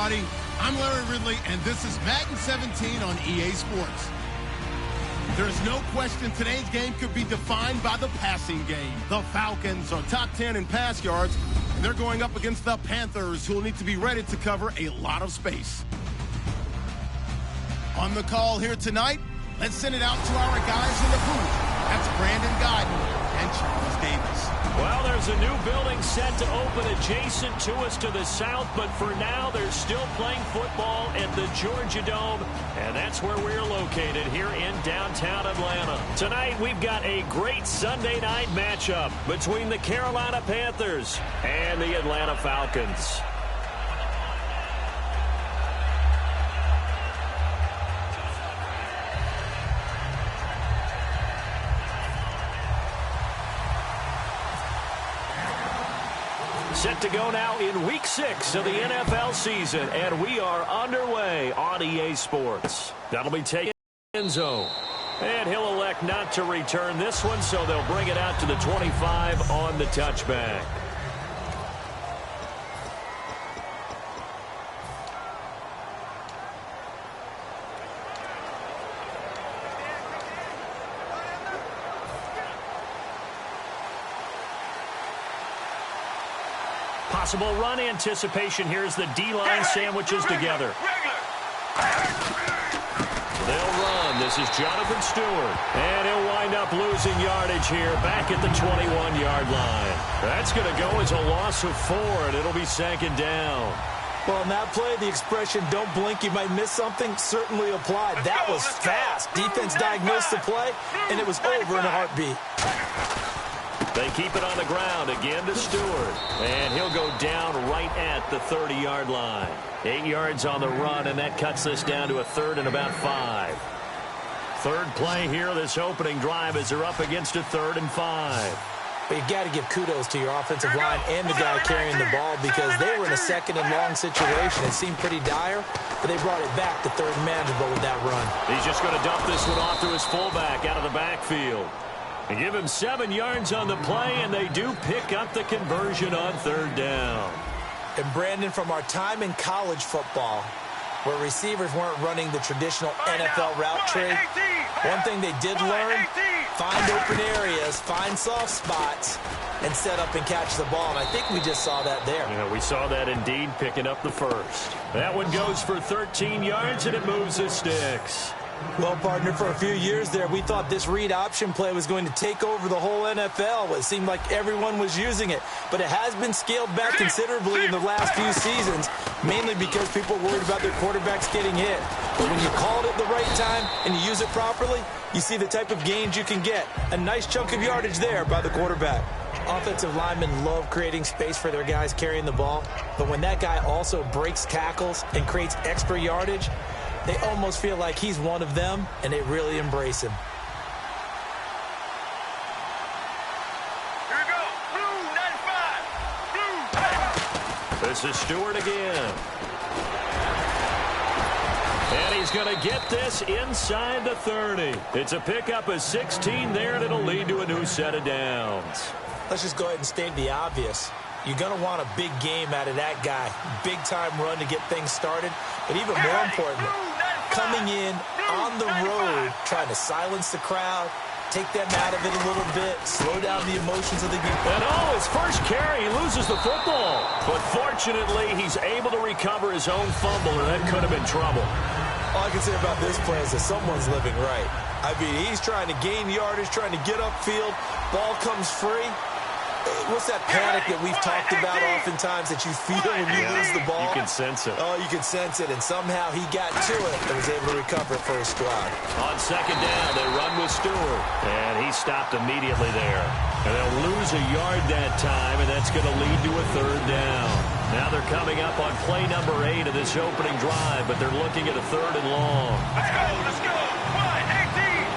everybody. I'm Larry Ridley, and this is Madden 17 on EA Sports. There's no question today's game could be defined by the passing game. The Falcons are top 10 in pass yards, and they're going up against the Panthers, who will need to be ready to cover a lot of space. On the call here tonight, let's send it out to our guys in the booth. That's Brandon Godden and Charles Davis. Well, there's a new building set to open adjacent to us to the south, but for now, they're still playing football at the Georgia Dome, and that's where we're located here in downtown Atlanta. Tonight, we've got a great Sunday night matchup between the Carolina Panthers and the Atlanta Falcons. Set to go now in Week 6 of the NFL season, and we are underway on EA Sports. That'll be taken end zone. And he'll elect not to return this one, so they'll bring it out to the 25 on the touchback. Possible run anticipation here as the D-line sandwiches together. They'll run. This is Jonathan Stewart. And he'll wind up losing yardage here back at the 21-yard line. That's going to go as a loss of 4, and it'll be second down. Well, on that play, the expression, don't blink, you might miss something, certainly applied. That was fast. Defense diagnosed the play, and it was over in a heartbeat. They keep it on the ground again to Stewart. And he'll go down right at the 30-yard line. 8 yards on the run, and that cuts this down to a third and about 5. Third play here, this opening drive, as they're up against a 3rd and 5. But you got to give kudos to your offensive line and the guy carrying the ball, because they were in a second and long situation. It seemed pretty dire, but they brought it back to third and manageable with that run. He's just going to dump this one off to his fullback out of the backfield. They give him 7 yards on the play, and they do pick up the conversion on 3rd down. And Brandon, from our time in college football, where receivers weren't running the traditional NFL route tree, one thing they did learn, find open areas, find soft spots, and set up and catch the ball. And I think we just saw that there. Yeah, we saw that indeed, picking up the first. That one goes for 13 yards, and it moves the sticks. Well, partner, for a few years there, we thought this read option play was going to take over the whole NFL. It seemed like everyone was using it, but it has been scaled back considerably in the last few seasons, mainly because people are worried about their quarterbacks getting hit. But when you call it at the right time and you use it properly, you see the type of gains you can get. A nice chunk of yardage there by the quarterback. Offensive linemen love creating space for their guys carrying the ball, but when that guy also breaks tackles and creates extra yardage, they almost feel like he's one of them, and they really embrace him. Here we go. Blue 95. Blue. This is Stewart again. And he's going to get this inside the 30. It's a pickup of 16 there, and it'll lead to a new set of downs. Let's just go ahead and state the obvious. You're going to want a big game out of that guy. Big-time run to get things started. But even more importantly, coming in on the road, trying to silence the crowd, take them out of it a little bit, slow down the emotions of the game. And his first carry, he loses the football. But fortunately, he's able to recover his own fumble, and that could have been trouble. All I can say about this play is that someone's living right. I mean, he's trying to gain yardage, trying to get upfield. Ball comes free. What's that panic that we've talked about oftentimes that you feel when you lose the ball? You can sense it. Oh, you can sense it, and somehow he got to it and was able to recover it for his squad. On second down, they run with Stewart, and he stopped immediately there. And they'll lose a yard that time, and that's going to lead to a 3rd down. Now they're coming up on play number 8 of this opening drive, but they're looking at a 3rd and long. Let's go. Wide 18.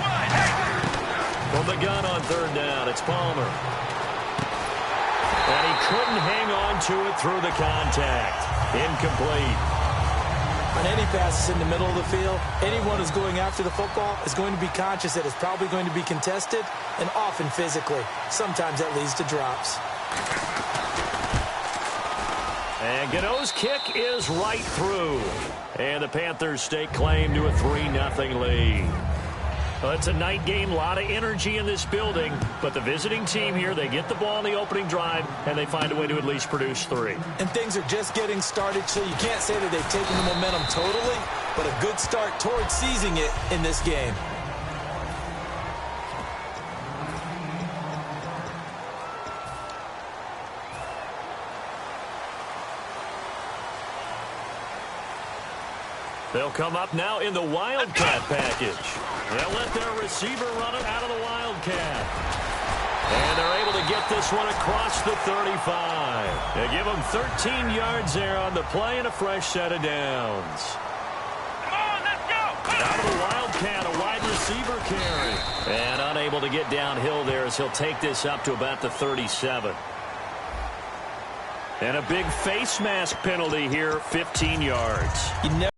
Wide 18. From the gun on 3rd down, it's Palmer. And he couldn't hang on to it through the contact. Incomplete. On any passes in the middle of the field, anyone who's going after the football is going to be conscious that it's probably going to be contested, and often physically. Sometimes that leads to drops. And Gano's kick is right through. And the Panthers stake claim to a 3-0 lead. Well, it's a night game, a lot of energy in this building. But the visiting team here, they get the ball in the opening drive, and they find a way to at least produce 3. And things are just getting started, so you can't say that they've taken the momentum totally, but a good start towards seizing it in this game. They'll come up now in the Wildcat package. They'll let their receiver run it out of the Wildcat. And they're able to get this one across the 35. They give them 13 yards there on the play and a fresh set of downs. Come on, let's go. Out of the Wildcat, a wide receiver carry. And unable to get downhill there as he'll take this up to about the 37. And a big face mask penalty here, 15 yards. You never